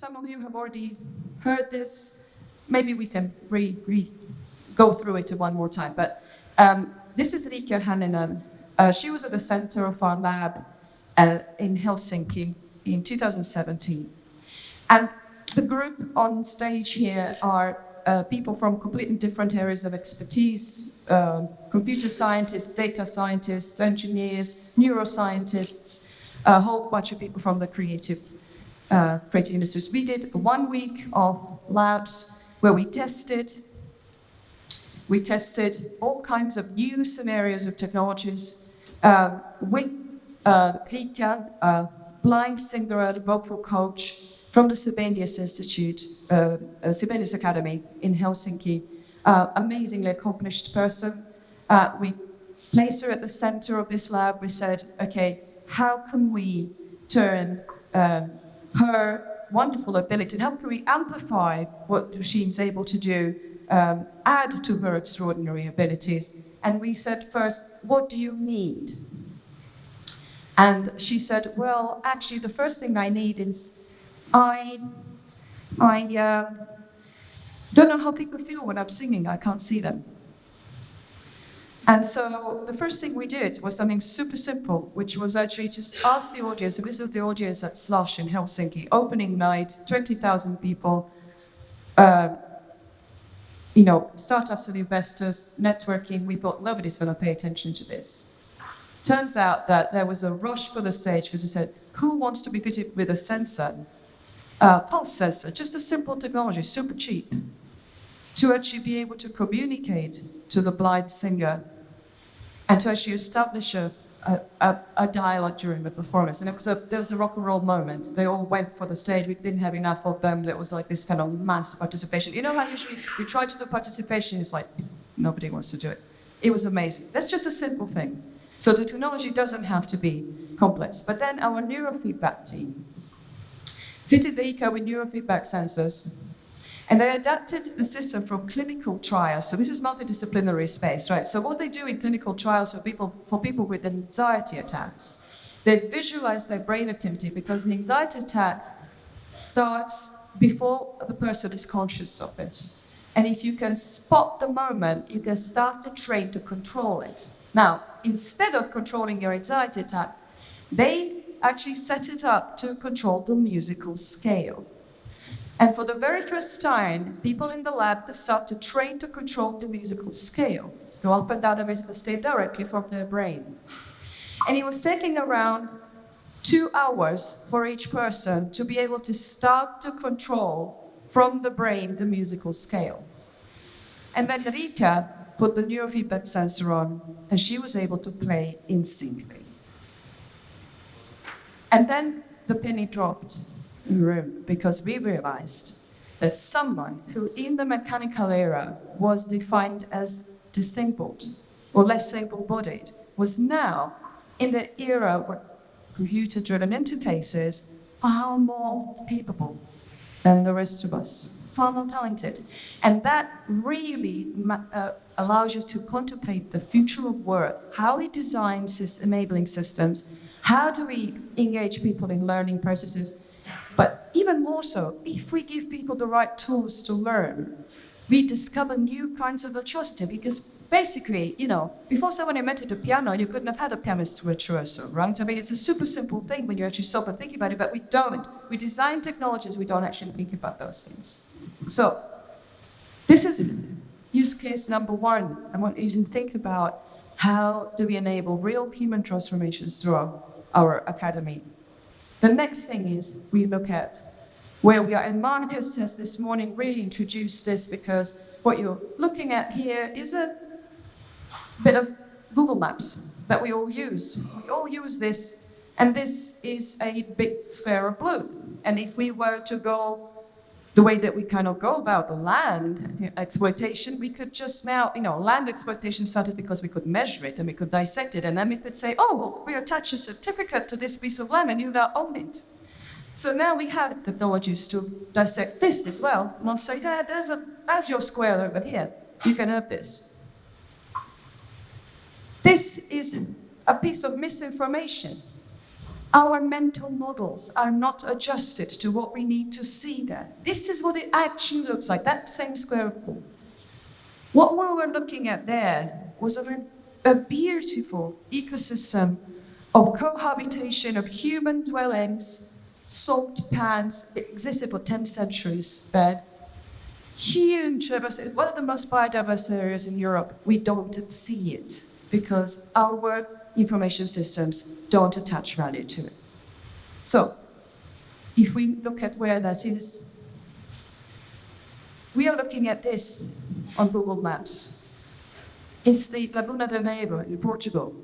some of you have already heard this. Maybe we can go through it one more time. But this is Rika Hanninen. She was at the center of our lab in Helsinki in 2017. And the group on stage here are people from completely different areas of expertise, computer scientists, data scientists, engineers, neuroscientists, a whole bunch of people from the creative industries. We did 1 week of labs where we tested all kinds of new scenarios of technologies with Rika, a blind singer and vocal coach from the Sibelius Institute, Sibelius Academy in Helsinki. Amazingly accomplished person. We placed her at the center of this lab. We said, okay, how can we turn her wonderful ability, how can we amplify what she's able to do, add to her extraordinary abilities? And we said first, what do you need? And she said, well, actually, the first thing I need is I don't know how people feel when I'm singing. I can't see them. And so the first thing we did was something super simple, which was actually just ask the audience, and this was the audience at Slush in Helsinki, opening night, 20,000 people, startups and investors, networking. We thought nobody's going to pay attention to this. Turns out that there was a rush for the stage because we said, who wants to be fitted with a sensor, pulse sensor, just a simple technology, super cheap, to actually be able to communicate to the blind singer and to actually establish a dialogue during the performance. And there was a rock and roll moment. They all went for the stage. We didn't have enough of them. There was like this kind of mass participation. You know how usually you try to do participation, it's like nobody wants to do it. It was amazing. That's just a simple thing. So the technology doesn't have to be complex. But then our neurofeedback team fitted Rika with neurofeedback sensors. And they adapted the system from clinical trials. So this is multidisciplinary space, right? So what they do in clinical trials for people with anxiety attacks, they visualize their brain activity because an anxiety attack starts before the person is conscious of it. And if you can spot the moment, you can start to train to control it. Now, instead of controlling your anxiety attack, they actually set it up to control the musical scale. And for the very first time, people in the lab start to train to control the musical scale, go up and down the musical scale directly from their brain. And it was taking around 2 hours for each person to be able to start to control from the brain the musical scale. And then Rika put the neurofeedback sensor on, and she was able to play instantly. And then the penny dropped in the room because we realized that someone who in the mechanical era was defined as disabled or less able-bodied was now in the era where computer-driven interfaces far more capable than the rest of us, far more talented. And that really allows you to contemplate the future of work, how we design enabling systems, how do we engage people in learning processes. But even more so, if we give people the right tools to learn, we discover new kinds of virtuosity. Because basically, before someone invented a piano, you couldn't have had a pianist virtuoso, right? I mean, it's a super simple thing when you actually stop and think about it, but we don't. We design technologies, we don't actually think about those things. So this is use case number 1. I want you to think about how do we enable real human transformations through our academy. The next thing is we look at where we are. And Marcus has this morning really introduced this because what you're looking at here is a bit of Google Maps that we all use. We all use this, and this is a big square of blue. And if we were to go the way that we kind of go about the land exploitation, we could just now, land exploitation started because we could measure it and we could dissect it. And then we could say, oh, well, we attach a certificate to this piece of land and you now own it. So now we have technologies to dissect this as well. And I'll say, yeah, there's your square over here. You can have this. This is a piece of misinformation. Our mental models are not adjusted to what we need to see there. This is what it actually looks like, that same square pool. What we were looking at there was a beautiful ecosystem of cohabitation of human dwellings, salt pans, it existed for 10 centuries, but huge diversity, one of the most biodiverse areas in Europe. We don't see it because our information systems don't attach value to it. So, if we look at where that is, we are looking at this on Google Maps. It's the Laguna de Neiva in Portugal,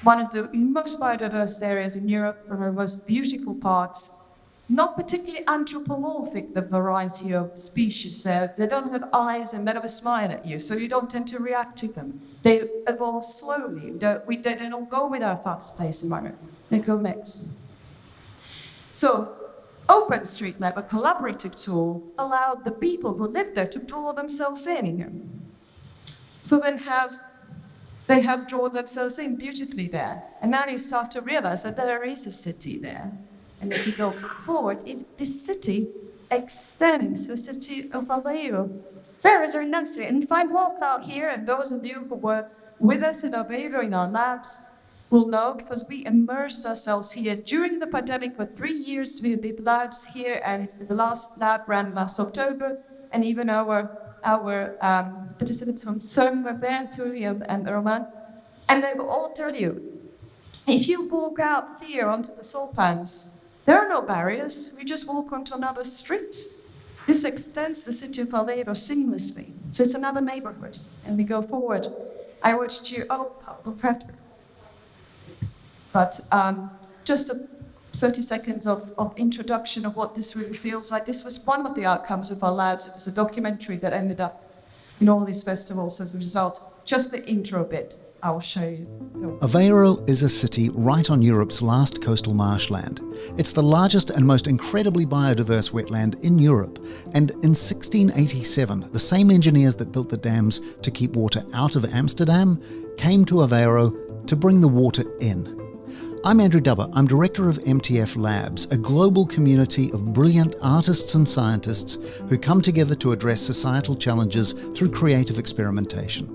one of the most biodiverse areas in Europe, one of the most beautiful parts. Not particularly anthropomorphic, the variety of species there. They don't have eyes and they never smile at you, so you don't tend to react to them. They evolve slowly. They don't go with our fast-paced environment. They go next. So, OpenStreetMap, a collaborative tool, allowed the people who live there to draw themselves in. So they have drawn themselves in beautifully there. And now you start to realize that there is a city there. And if you go forward, this city extends the city of Aveiro. Very, very nicely. And if I walk out here, and those of you who were with us in Aveiro in our labs will know, because we immersed ourselves here during the pandemic for 3 years. We did labs here, and the last lab ran last October, and even our participants from CERN were there too, and Roman. And they will all tell you, if you walk out here onto the salt pans, there are no barriers. We just walk onto another street. This extends the city of Aveiro seamlessly. So it's another neighborhood. And we go forward. I watched you, but just 30 seconds of introduction of what this really feels like. This was one of the outcomes of our labs. It was a documentary that ended up in all these festivals as a result. Just the intro bit. I will show you. Aveiro is a city right on Europe's last coastal marshland. It's the largest and most incredibly biodiverse wetland in Europe. And in 1687, the same engineers that built the dams to keep water out of Amsterdam came to Aveiro to bring the water in. I'm Andrew Dubber. I'm director of MTF Labs, a global community of brilliant artists and scientists who come together to address societal challenges through creative experimentation.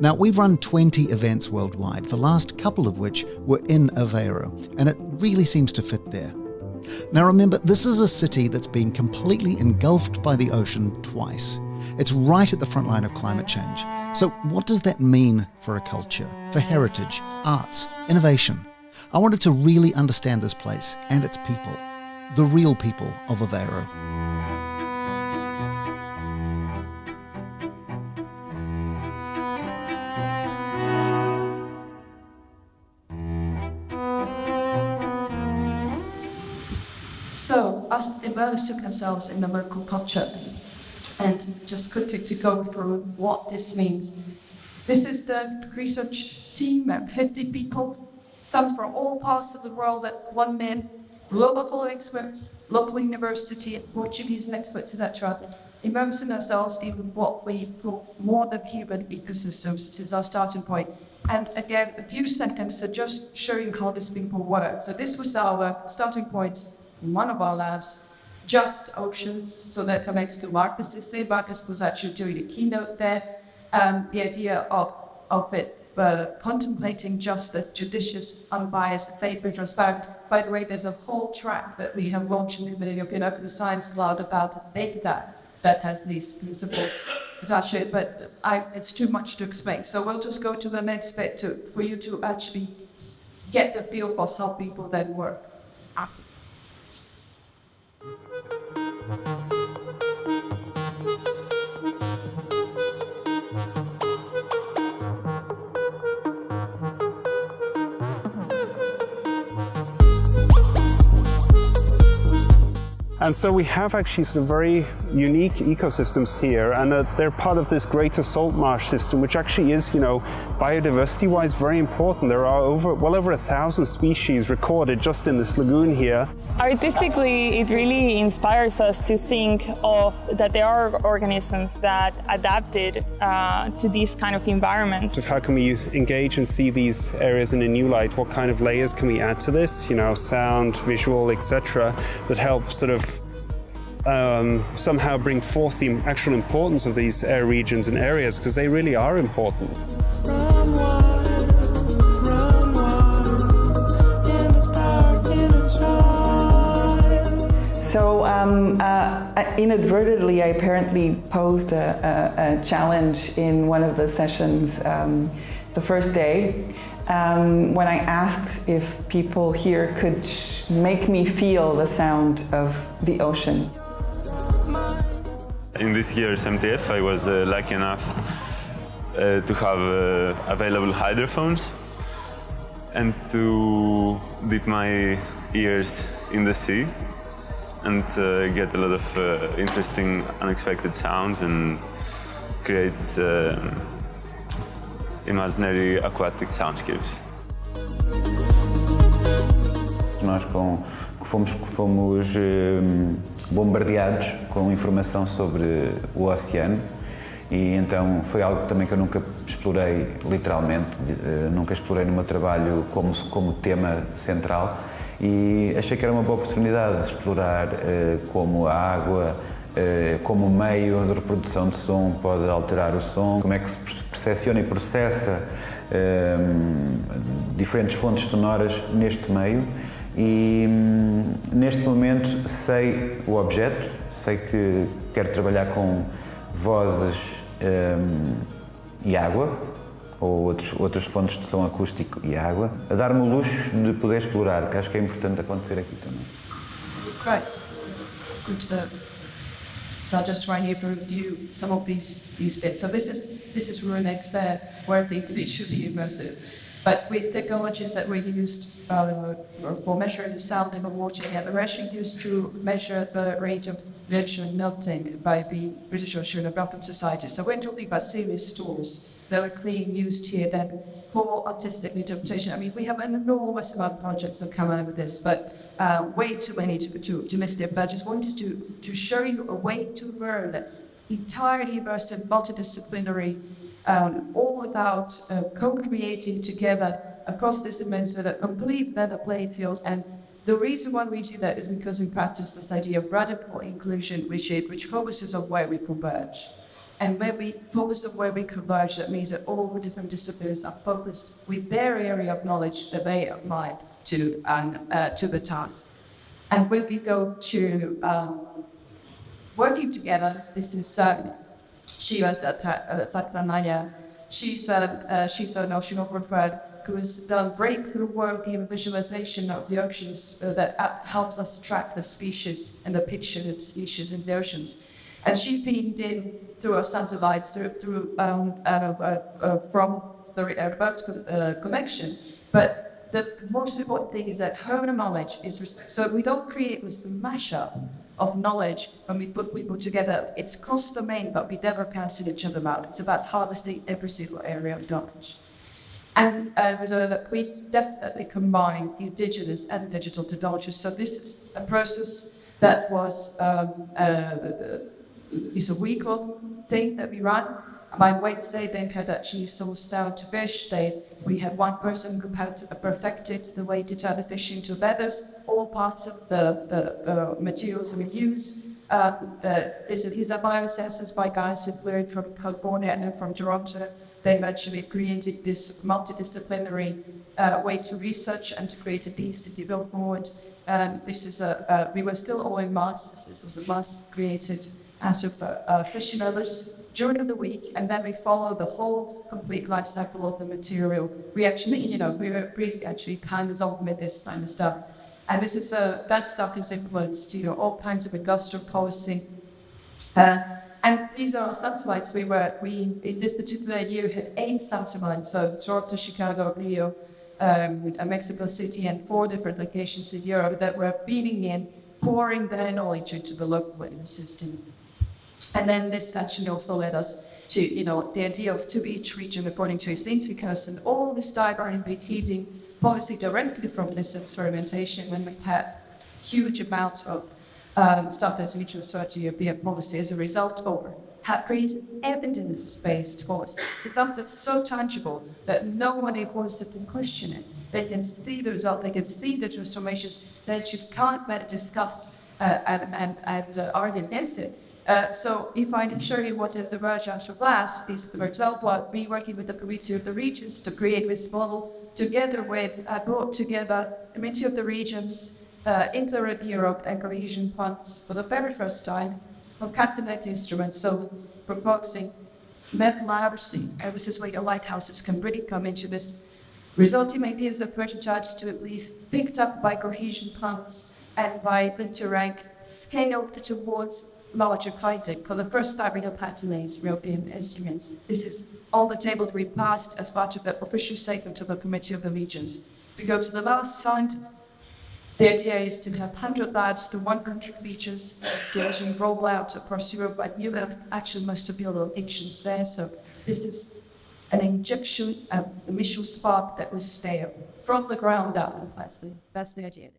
Now, we've run 20 events worldwide, the last couple of which were in Aveiro, and it really seems to fit there. Now remember, this is a city that's been completely engulfed by the ocean twice. It's right at the front line of climate change. So what does that mean for a culture, for heritage, arts, innovation? I wanted to really understand this place and its people, the real people of Aveiro. So, us immersing ourselves in the local culture, and just quickly to go through what this means. This is the research team, 50 people, some from all parts of the world at one man, local experts, local university, Portuguese experts, etc. Immersing ourselves in what we call more than human ecosystems. This is our starting point. And again, a few seconds to just showing how these people work. So this was our starting point in one of our labs, just oceans, so that connects to Marcus. Marcus was actually doing a keynote there. The idea of it contemplating just as judicious, unbiased, safe, and transparent. By the way, there's a whole track that we have launched in the European Open Science Cloud about data that has these principles attached to it, but it's too much to explain. So we'll just go to the next bit for you to actually get the feel for how people then work after. And so we have actually sort of very unique ecosystems here, and they're part of this greater salt marsh system, which actually is, you know, biodiversity-wise very important. There are well over 1,000 species recorded just in this lagoon here. Artistically, it really inspires us to think of that there are organisms that adapted to these kind of environments. So how can we engage and see these areas in a new light? What kind of layers can we add to this? You know, sound, visual, etc., that help sort of somehow bring forth the actual importance of these air regions and areas, because they really are important. So inadvertently, I apparently posed a challenge in one of the sessions the first day, when I asked if people here could make me feel the sound of the ocean. In this year's MTF, I was lucky enough to have available hydrophones and to dip my ears in the sea and get a lot of interesting, unexpected sounds and create imaginary aquatic soundscapes. Nós fomos bombardeados com informação sobre o oceano e então foi algo também que eu nunca explorei literalmente, nunca explorei no meu trabalho como tema central e achei que era uma boa oportunidade de explorar como a água, como meio de reprodução de som pode alterar o som, como é que se percepciona e processa diferentes fontes sonoras neste meio. E neste momento sei o objeto, sei que quero trabalhar com vozes e água, ou outras fontes de som acústico e água, a dar-me o luxo de poder explorar, que acho que é importante acontecer aqui também. Great. Good to know. So I'll just run you through some of these bits. So this is room next there, where the English should be immersive. But with technologies that were used for measuring the sound in the water, and they're actually used to measure the rate of glacier melting by the British Oceanographic Society. So we're talking about serious storms that were clean used here then for artistic interpretation. I mean, we have an enormous amount of projects that come out of this, but way too many to miss it. But I just wanted to show you a way to learn that's entirely immersive, multidisciplinary, all about co-creating together across disciplines with a complete level playing field. And the reason why we do that is because we practice this idea of radical inclusion, which focuses on where we converge. And when we focus on where we converge, that means that all the different disciplines are focused with their area of knowledge that they apply to the task. And when we go to working together, this is she was Satranaya. She's an oceanographer who has done breakthrough work in visualization of the oceans that helps us track the species and the picture of species in the oceans. And she beamed in through our satellites from the remote connection. But the most important thing is that her knowledge is so we don't create this mashup of knowledge when we put people together. It's cross-domain, but we never cancel each other out. It's about harvesting every single area of knowledge. And we definitely combine indigenous and digital technologies. So this is a process that was is a week-long thing that we run. My Wednesday then had actually sourced down to fish. We had one person who had perfected the way to turn the fish into leathers, all parts of the materials we use. These are biosensors by guys who flew in from California and then from Toronto. They've actually created this multidisciplinary way to research and to create a piece to develop forward. This is we were still all in masks. This was a mask created out of fish and others during the week, and then we follow the whole complete life cycle of the material. We actually, we were really actually kind of on with this kind of stuff. And this is that stuff is influenced, all kinds of industrial policy. And these are satellites. We in this particular year had 8 satellites, so Toronto, Chicago, Rio, Mexico City, and 4 different locations in Europe that were beaming in pouring their knowledge into the local ecosystem. And then this actually also led us to, the idea of to each region according to its needs, because and all this diagram been feeding policy directly from this experimentation, when we had huge amount of stuff that's mutual to European policy as a result of had created evidence-based policy, stuff that's so tangible that no one able to question it. They can see the result, they can see the transformations that you can't better discuss and argue against it. So if I show you what has emerged out of that, is, for example, me working with the Committee of the Regions to create this model together with, brought together the Committee of the Regions, Interreg Europe and cohesion funds for the very first time, concatenate instruments, so proposing NEB Labs, and this is where your lighthouses can really come into this. Resulting ideas of prototypes to be picked up by cohesion funds and by Interreg, scaled towards larger content for the first time in patronage European instruments. This is all the tables we passed as part of the official statement to the Committee of the Regions. We go to the last slide. The idea is to have 100 labs to 100 features, to roll out across Europe, but you have actually most of your locations there. So this is an injection, an initial spark that will stay from the ground up. That's the idea.